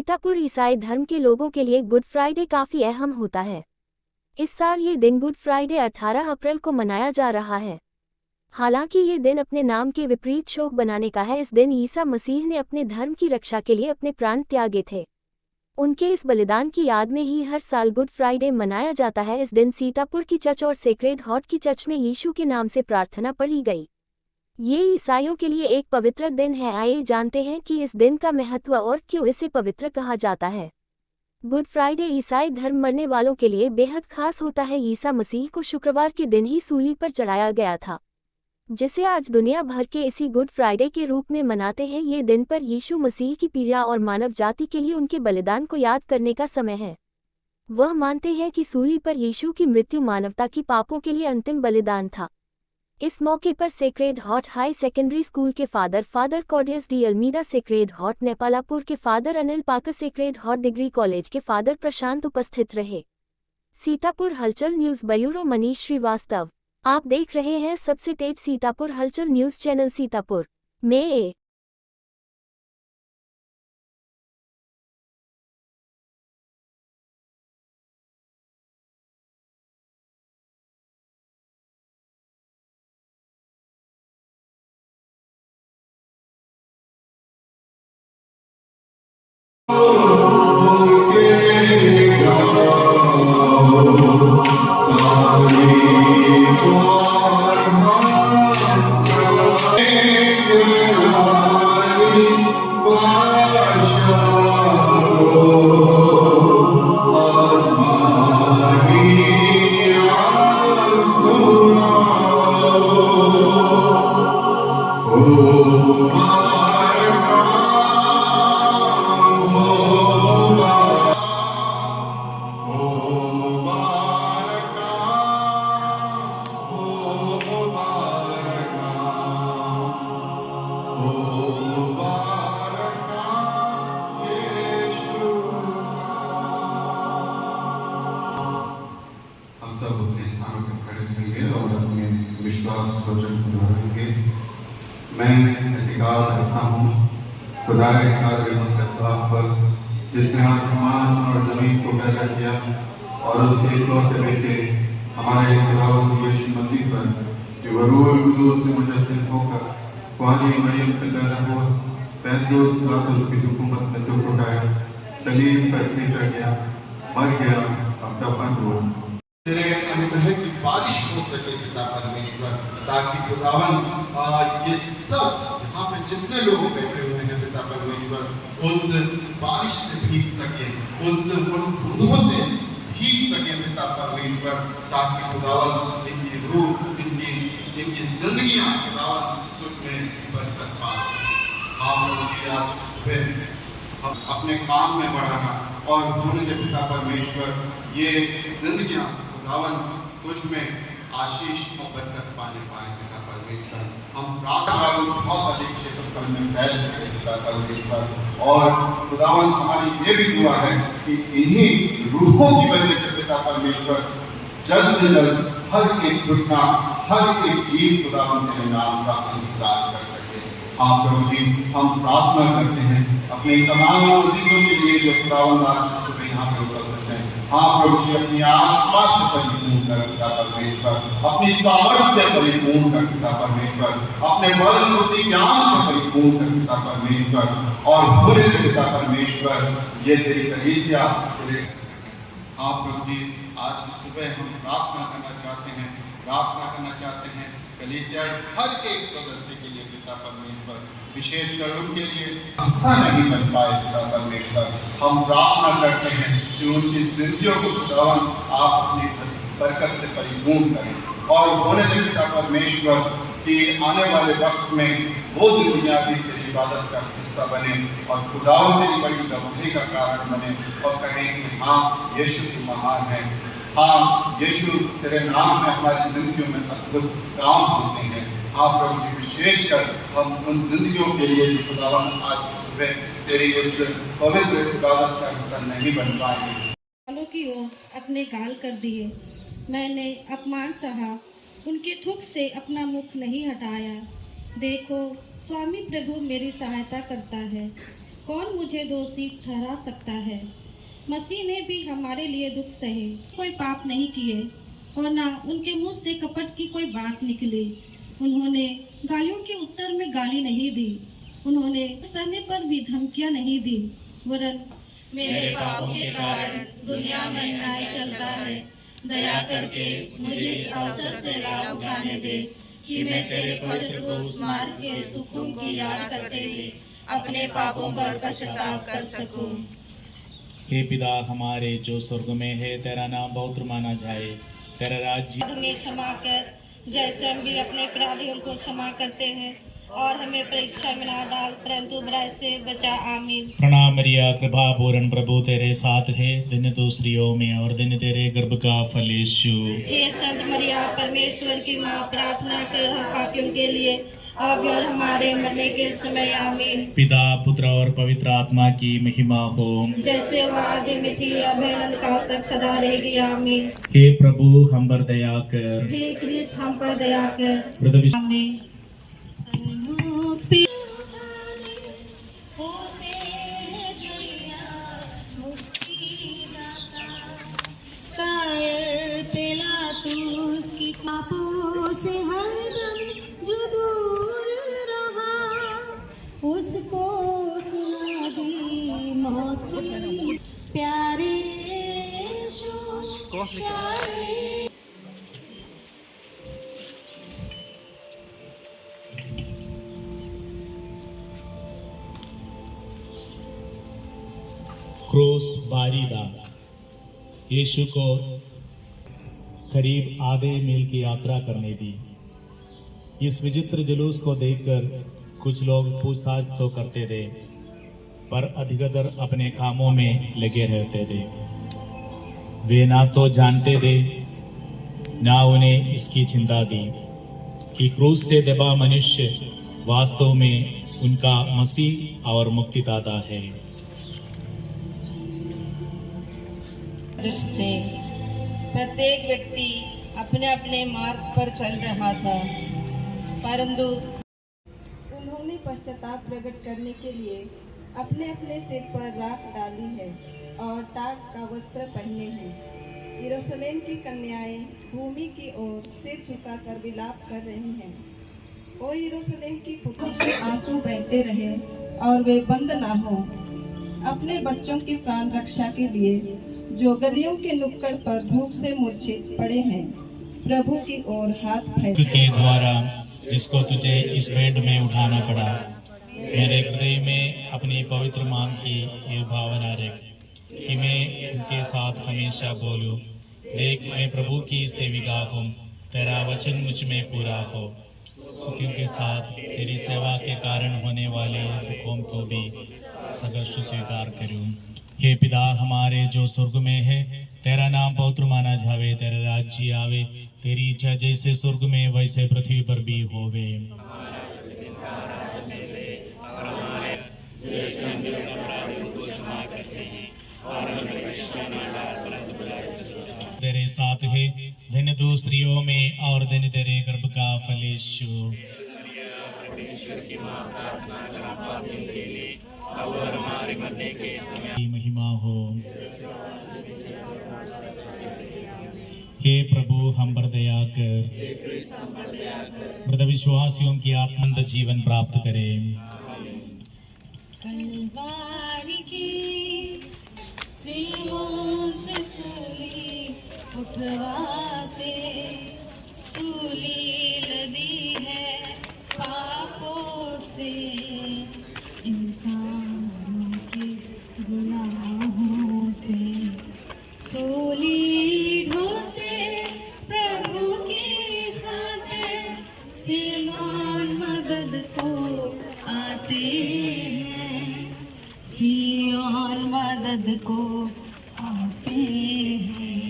सीतापुर ईसाई धर्म के लोगों के लिए गुड फ्राइडे काफ़ी अहम होता है। इस साल ये दिन गुड फ्राइडे 18 अप्रैल को मनाया जा रहा है। हालांकि ये दिन अपने नाम के विपरीत शोक बनाने का है। इस दिन ईसा मसीह ने अपने धर्म की रक्षा के लिए अपने प्राण त्यागे थे। उनके इस बलिदान की याद में ही हर साल गुड फ्राइडे मनाया जाता है। इस दिन सीतापुर की चर्च और सेक्रेड हार्ट की चर्च में यीशु के नाम से प्रार्थना पढ़ी गई। ये ईसाइयों के लिए एक पवित्र दिन है। आइए जानते हैं कि इस दिन का महत्व और क्यों इसे पवित्र कहा जाता है। गुड फ्राइडे ईसाई धर्म मरने वालों के लिए बेहद खास होता है। ईसा मसीह को शुक्रवार के दिन ही सूली पर चढ़ाया गया था, जिसे आज दुनिया भर के इसी गुड फ्राइडे के रूप में मनाते हैं। ये दिन पर यीशु मसीह की पीड़ा और मानव जाति के लिए उनके बलिदान को याद करने का समय है। वह मानते हैं कि सूली पर यीशु की मृत्यु मानवता की पापों के लिए अंतिम बलिदान था। इस मौके पर sacred heart high secondary school के father Cordius D Almeida, sacred heart Nepalapur के father Anil Pakar, sacred heart degree college के फादर प्रशांत उपस्थित रहे। सीतापुर हलचल न्यूज़ ब्यूरो मनीष श्रीवास्तव। आप देख रहे हैं सबसे तेज सीतापुर हलचल न्यूज़ चैनल सीतापुर में। सब अपने स्थानों पर खड़े रहेंगे और अपने विश्वास वचन को दोहराएंगे। मैं एहतिकाल करता हूँ खुदा के कादिर मुस्तक़बाल पर, जिसने आसमान और ज़मीन को पैदा किया, और उसके इकलौते बेटे हमारे खुदावंद यीशु मसीह पर, जो रूह कुदूस से मुजस्सिम होकर कुआनी मरियम से पैदा हुआ, पैंतीस पिलातुस की हुकूमत में दुख उठाया, सलीब पर खींचा गया, मर गया और दफन हुआ। तेरे अनुग्रह की बारिश हो सके पिता परमेश्वर, ताकि खुदावन ये सब यहाँ पे जितने लोग बैठे हुए हैं पिता परमेश्वर, उस बारिश से भीग सके, उन बूंदों से भीग सके पिता परमेश्वर, ताकि खुदावन इनकी रूह, इनकी जिंदगियां खुदावन तुझमें बरकत पाए। आप आज सुबह हम अपने काम में बढ़ाना और होने के पिता परमेश्वर ये जिंदगियां खुदावन तुझ में आशीष और बरकत पाने पाए पिता परमेश्वर। हम प्रार्थना बहुत अधिक क्षेत्रफल में फैल रहे पिता परमेश्वर, और खुदावन हमारी ये भी दुआ है कि इन्हीं रूहों की वजह से पिता परमेश्वर जल्द से जल्द हर एक घटना, हर एक जीव खुदावन तेरे नाम का अंतराज कर सके। हाँ प्रभु जी, हम प्रार्थना करते हैं अपने तमाम अजीजों के लिए जो खुदावन आज सुबह यहाँ पे उपस्थित हैं। हाँ प्रभु जी, अपनी आत्मा से परिपूर्ण कर पिता परमेश्वर, अपनी सामर्थ्य से परिपूर्ण कर पिता परमेश्वर, अपने बल बुद्धि ज्ञान से परिपूर्ण कर पिता परमेश्वर, और भूले से पिता परमेश्वर ये तेरी कलीसिया तेरे। हाँ प्रभु जी, आज सुबह हम प्रार्थना करना चाहते हैं कलीसिया हर एक सदस्य के लिए पिता परमेश्वर, विशेषकर उनके लिए ऐसा नहीं बन पाए पिता परमेश्वर। हम प्रार्थना करते हैं कि उनकी जिंदगियों को खुदावन आप अपनी बरकत से परिपूर्ण करें, और होने दें पिता परमेश्वर कि आने वाले वक्त में वो जिंदगियां भी तेरी इबादत का हिस्सा बने, और खुदावन तेरी बड़ी गवाही का कारण बने, और कहें कि हाँ यीशु तू महान है। हाँ यीशु, तेरे नाम में हमारी जिंदगियों में अद्भुत काम होते हैं। हाँ प्रभु जी, विशेषकर हम उन जिंदगियों के लिए भी खुदावन आज सुबह तेरी इस पवित्र इबादत का हिस्सा नहीं बन पाएंगे। वालों की ओर अपने गाल कर दिए, मैंने अपमान सहा, उनके थूक से अपना मुख नहीं हटाया। देखो स्वामी प्रभु मेरी सहायता करता है, कौन मुझे दोषी ठहरा सकता है। मसीह ने भी हमारे लिए दुख सहे, कोई पाप नहीं किए और ना उनके मुंह से कपट की कोई बात निकली। उन्होंने गालियों के उत्तर में गाली नहीं दी, उन्होंने सहने पर भी धमकियां नहीं दी, वरन मेरे पापों के कारण दुनिया में न्याय चलता है, दया करके मुझे इस अवसर से लाभ उठाने दे कि मैं तेरे पवित्र क्रूस मार्ग के दुखों की याद करते हुए अपने पापों पर पश्चाताप कर सकूं। हे पिता हमारे जो स्वर्ग में है, तेरा नाम पवित्र माना जाए, तेरा राज्य हमें क्षमा कर जैसे हम भी अपने अपराधियों को क्षमा करते हैं, और हमें परीक्षा में ना डाल परंतु बुराई से बचा। आमीन। प्रणाम मरिया, कृपा पूर्ण प्रभु तेरे साथ है, धन्य तू स्त्रियों में और धन्य तेरे गर्भ का फल यीशु। हे संत मरिया परमेश्वर की माँ, प्रार्थना कर हम पापियों के लिए अब और हमारे मरने के समय। आमीन। पिता पुत्र और पवित्र आत्मा की महिमा हो, जैसे वह आदि में थी अब अनंत काल तक सदा रहेगी। आमीन। हे प्रभु हम पर दया कर, हे क्रिस्त हम पर दया कर। प्रभु आमीन। पापों से हरदम जो दूर रहा, उसको सुना दी मौत की प्यारे यीशु, प्यारे। क्रूस बारीदा यीशु को करीब आधे मील की यात्रा करने दी। इस विचित्र जुलूस को देखकर कुछ लोग पूछताछ तो करते थे, पर अधिकतर अपने कामों में लगे रहते थे। वे ना तो जानते थे, ना उन्हें इसकी चिंता थी कि क्रूस से दबा मनुष्य वास्तव में उनका मसीह और मुक्तिदाता है। प्रत्येक व्यक्ति अपने अपने मार्ग पर चल रहा था, परंतु उन्होंने पश्चाताप प्रकट करने के लिए अपने अपने सिर पर राख डाली है और टाट का वस्त्र पहने हैं। यरूशलेम की कन्याएं भूमि की ओर सिर झुकाकर विलाप कर रही हैं। ओ यरूशलेम की पुत्रों से आंसू बहते रहे और वे बंद ना हो, अपने बच्चों की प्राण रक्षा के लिए जो गलियों के नुक्कड़ पर धूप से मूर्छित पड़े हैं, प्रभु की ओर हाथ फैलाए। के द्वारा जिसको तुझे इस बेड में उठाना पड़ा, मेरे हृदय में अपनी पवित्र मांग की ये भावना रख कि मैं उनके साथ हमेशा बोलूं। देख मैं प्रभु की सेविका हूँ, तेरा वचन मुझ में पूरा हो। सुखियों के साथ तेरी सेवा के कारण होने वाले दुखों को भी सदस्य स्वीकार करूं। हे पिता हमारे जो स्वर्ग में है, तेरा नाम पवित्र माना जावे, तेरा राज्य आवे, तेरी इच्छा जैसे स्वर्ग में वैसे पृथ्वी पर भी होवे। तेरे साथ है, धन्य तू स्त्रियों में और धन्य तेरे गर्भ का फल यीशु। महिमा हो। हे प्रभु हम पर दया कर, मृत विश्वासियों की आत्मंद जीवन प्राप्त करें। कलवारी की सीमों से सूली उठवाते, सूली लदी है पापों से इंसानों के गुनाहों से, सूली ढोते प्रभु की खातिर, सियोन मदद को आते हैं, सियोन मदद को आते हैं।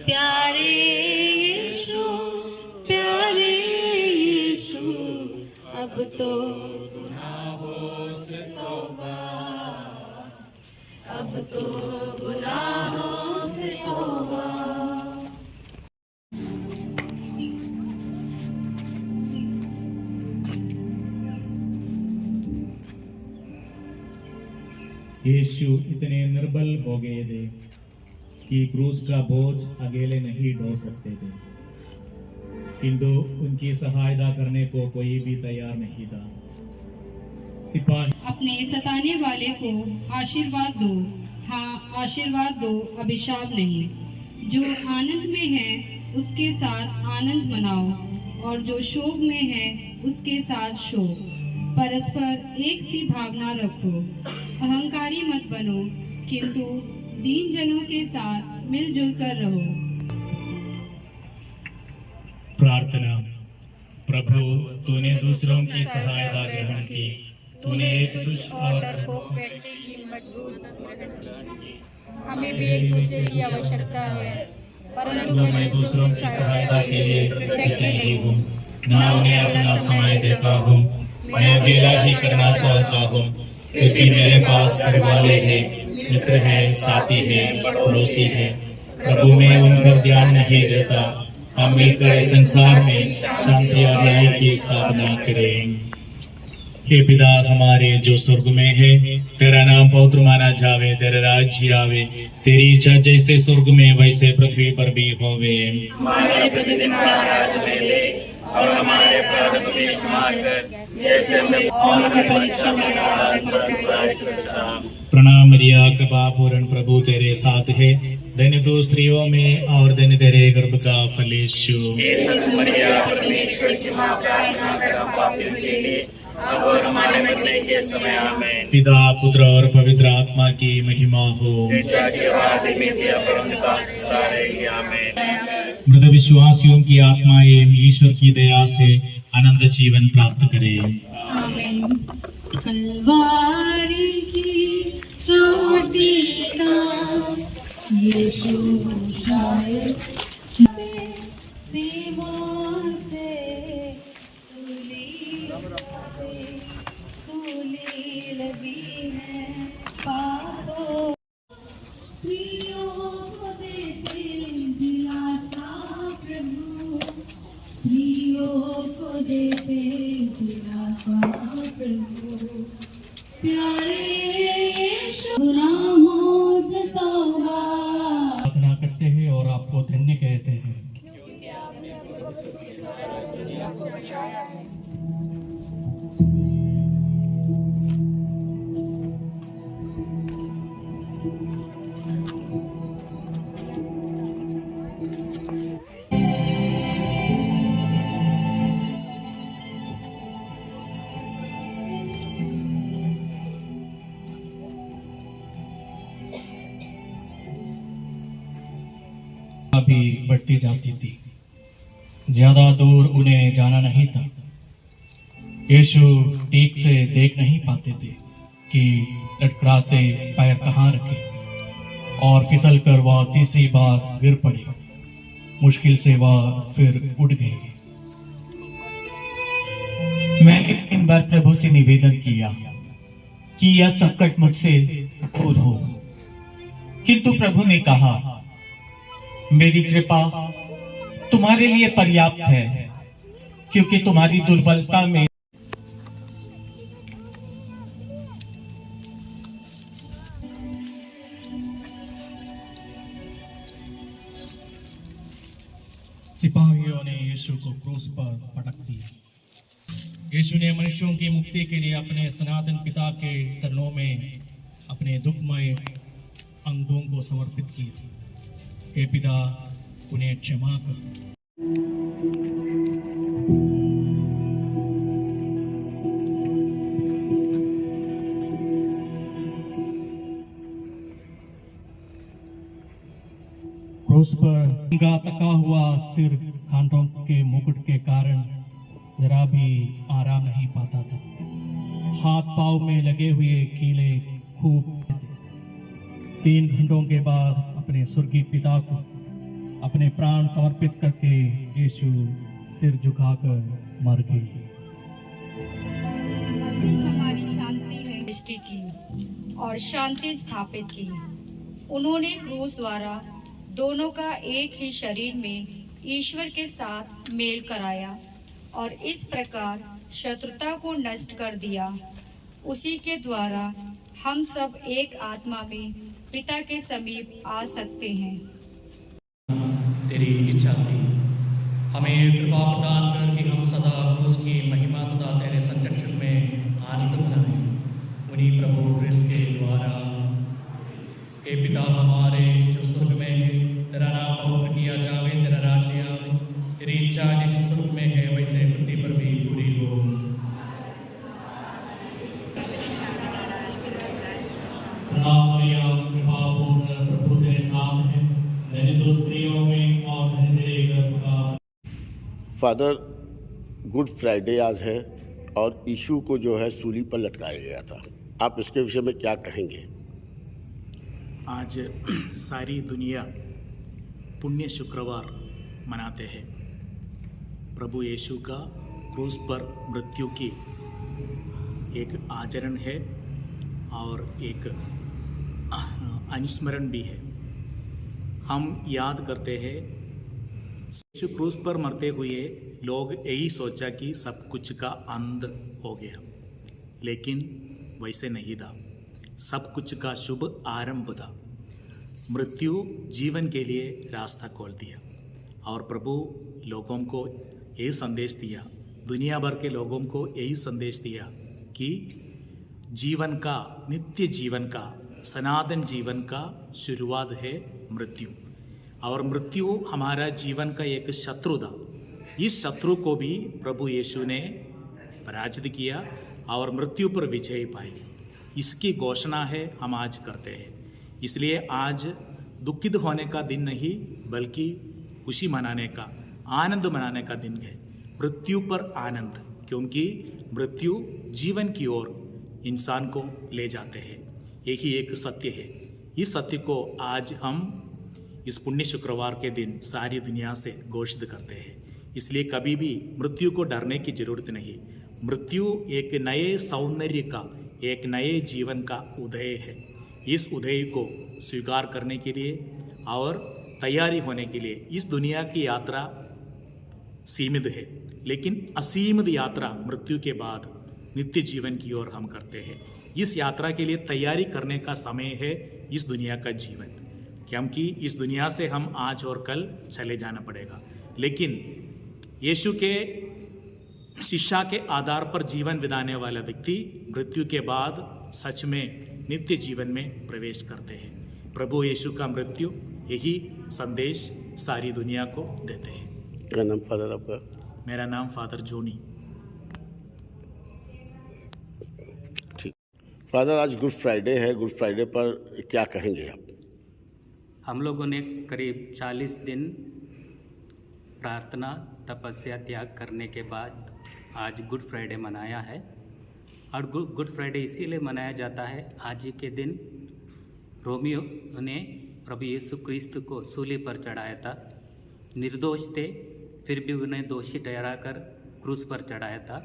प्यारे यीशु, प्यारे यीशु, अब तो गुनाहों से तौबा, अब तो गुनाहों से तौबा। यीशु इतने निर्बल हो गए थे कि क्रूस का बोझ अकेले नहीं ढो सकते थे, किंतु उनकी सहायता करने को कोई भी तैयार नहीं था। सिपाही अपने सताने वाले को आशीर्वाद दो, हाँ आशीर्वाद दो, अभिशाप नहीं। जो आनंद में है उसके साथ आनंद मनाओ, और जो शोक में है उसके साथ शोक। परस्पर एक सी भावना रखो, अहंकारी मत बनो, किंतु दीन जनों के साथ मिलजुल कर रहो। प्रार्थना। प्रभु, तूने दूसरों की सहायता ग्रहण की, तूने एक तुच्छ और डरपोक व्यक्ति की मजबूत ग्रहण की। हमें भी एक दूसरे की आवश्यकता है, परंतु मैं दूसरों की सहायता के लिए कृतज्ञ नहीं हूँ। ना उन्हें अपना समय देता हूँ, मैं अकेला ही करना चाहता हूँ, क्योंकि मेरे पास घर वाले हैं, मित्र हैं, साथी हैं, पड़ोसी हैं। प्रभु, मैं उन पर ध्यान नहीं देता। हम मिलकर इस संसार में शांति और न्याय की स्थापना करें। हे पिता हमारे जो स्वर्ग में है, तेरा नाम पवित्र माना जावे, तेरा राज्य आवे, तेरी इच्छा जैसे स्वर्ग में वैसे पृथ्वी पर भी होवे। हमारे प्रतिदिन का आज हमें दे, और हमारे अपराध को क्षमा कर, जैसे हमने और हमें परीक्षा में डाला, पर सुरक्षा। प्रणाम मरिया, कृपा पूर्ण प्रभु तेरे साथ है, धन्य तू स्त्रियों में और धन्य तेरे गर्भ का फल यीशु। मरिया परमेश्वर की मां, प्रार्थना कर हम पापियों के लिए, अब और हमारे मरने के समय आमीन। पिता, पुत्र और पवित्र आत्मा की महिमा हो। मृत विश्वासियों की आत्माएं ईश्वर की दया से अनंत जीवन प्राप्त करें। कलवारी की चोटी का यीशु शायद सीमोन से सूली लगी है पापों, स्त्रियों को देते दिलासा प्रभु, स्त्रियों को देते दिलासा प्रभु। प्यारे यीशु, गुनाहों से तौबा प्रार्थना करते हैं और आपको धन्य कहते हैं। भी बढ़ती जाती थी, ज्यादा दूर उन्हें जाना नहीं था। यीशु ठीक से देख नहीं पाते थे कि लटकराते पैर कहाँ रखे, और फिसल कर वह तीसरी बार गिर पड़े। मुश्किल से वह फिर उठ गए। मैंने 3 बार प्रभु से निवेदन किया कि यह संकट मुझसे दूर हो, किंतु प्रभु ने कहा, मेरी कृपा तुम्हारे लिए पर्याप्त है, क्योंकि तुम्हारी दुर्बलता में सिपाहियों ने यीशु को क्रूस पर पटक दिया। यीशु ने मनुष्यों की मुक्ति के लिए अपने सनातन पिता के चरणों में अपने दुखमय अंगों को समर्पित किया। हे पिता, उन्हें क्षमा कर। क्रूस पर उनका तका हुआ सिर कांटों के मुकुट के कारण जरा भी आराम नहीं पाता था। हाथ पांव में लगे हुए कीले खूब। 3 घंटों के बाद अपने स्वर्गीय पिता को अपने प्राण समर्पित करके यीशु सिर झुकाकर मर गए। मसीह हमारी शांति है, सृष्टि की और शांति स्थापित की। उन्होंने क्रूस द्वारा दोनों का एक ही शरीर में ईश्वर के साथ मेल कराया और इस प्रकार शत्रुता को नष्ट कर दिया। उसी के द्वारा हम सब एक आत्मा में पिता के समीप आ सकते हैं। तेरी इच्छा थी, हमें कृपा प्रदान कर कि हम सदा उसकी महिमा तथा तेरे संरक्षण में आनंद मनाएं। उन्हीं प्रभु क्रिस्त के द्वारा। हे पिता हमारे जो स्वर्ग में है, तेरा नाम पवित्र किया जावे, तेरा राज्य आवे, तेरी इच्छा जैसे स्वर्ग में है वैसे पृथ्वी पर भी पूरी हो। प्रणाम मरियम, कृपा पूर्ण, प्रभु तेरे साथ है, धन्य तू स्त्रियों में और धन्य तेरे गर्भ का। फादर, गुड फ्राइडे आज है और यीशु को जो है सूली पर लटकाया गया था। आप इसके विषय में क्या कहेंगे? आज सारी दुनिया पुण्य शुक्रवार मनाते हैं। प्रभु यीशु का क्रूस पर मृत्यु की एक आचरण है और एक अनुस्मरण भी है। हम याद करते हैं यीशु क्रूस पर मरते हुए लोग यही सोचा कि सब कुछ का अंत हो गया, लेकिन वैसे नहीं था। सब कुछ का शुभ आरंभ था। मृत्यु जीवन के लिए रास्ता खोल दिया और प्रभु लोगों को यही संदेश दिया, दुनिया भर के लोगों को यही संदेश दिया कि जीवन का, नित्य जीवन का, सनातन जीवन का शुरुआत है मृत्यु। और मृत्यु हमारा जीवन का एक शत्रु था। इस शत्रु को भी प्रभु यीशु ने पराजित किया और मृत्यु पर विजय पाई। इसकी घोषणा है हम आज करते हैं। इसलिए आज दुखित होने का दिन नहीं बल्कि खुशी मनाने का, आनंद मनाने का दिन है। मृत्यु पर आनंद, क्योंकि मृत्यु जीवन की ओर इंसान को ले जाते हैं। यही एक सत्य है। इस सत्य को आज हम इस पुण्य शुक्रवार के दिन सारी दुनिया से घोषित करते हैं। इसलिए कभी भी मृत्यु को डरने की जरूरत नहीं। मृत्यु एक नए सौंदर्य का, एक नए जीवन का उदय है। इस उदय को स्वीकार करने के लिए और तैयारी होने के लिए इस दुनिया की यात्रा सीमित है, लेकिन असीमित यात्रा मृत्यु के बाद नित्य जीवन की ओर हम करते हैं। इस यात्रा के लिए तैयारी करने का समय है इस दुनिया का जीवन, क्योंकि इस दुनिया से हम आज और कल चले जाना पड़ेगा। लेकिन यीशु के शिक्षा के आधार पर जीवन बिताने वाला व्यक्ति मृत्यु के बाद सच में नित्य जीवन में प्रवेश करते हैं। प्रभु यीशु का मृत्यु यही संदेश सारी दुनिया को देते हैं। क्या नाम फादर आपका? मेरा नाम फादर जोनी। ठीक। फादर, आज गुड फ्राइडे है। गुड फ्राइडे पर क्या कहेंगे आप? हम लोगों ने करीब 40 दिन प्रार्थना, तपस्या, त्याग करने के बाद आज गुड फ्राइडे मनाया है। और गुड फ्राइडे इसीलिए मनाया जाता है, आज ही के दिन रोमियो ने प्रभु यीशु क्रिस्त को सूली पर चढ़ाया था। निर्दोष थे, फिर भी उन्हें दोषी ठहराकर क्रूस पर चढ़ाया था।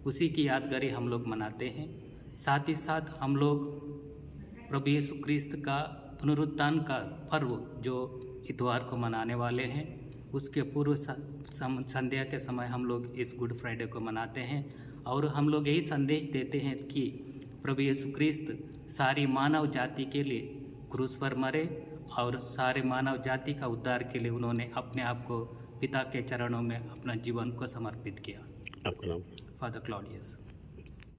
उसी की यादगारी हम लोग मनाते हैं। साथ ही साथ हम लोग प्रभु यीशु क्रिस्त का पुनरुत्थान का पर्व जो इतवार को मनाने वाले हैं, उसके पूर्व संध्या के समय हम लोग इस गुड फ्राइडे को मनाते हैं। और हम लोग यही संदेश देते हैं कि प्रभु यीशु क्रिस्त सारी मानव जाति के लिए क्रूस पर मरे और सारे मानव जाति का उद्धार के लिए उन्होंने अपने आप को पिता के चरणों में अपना जीवन को समर्पित किया। आपका नाम? Father Claudius.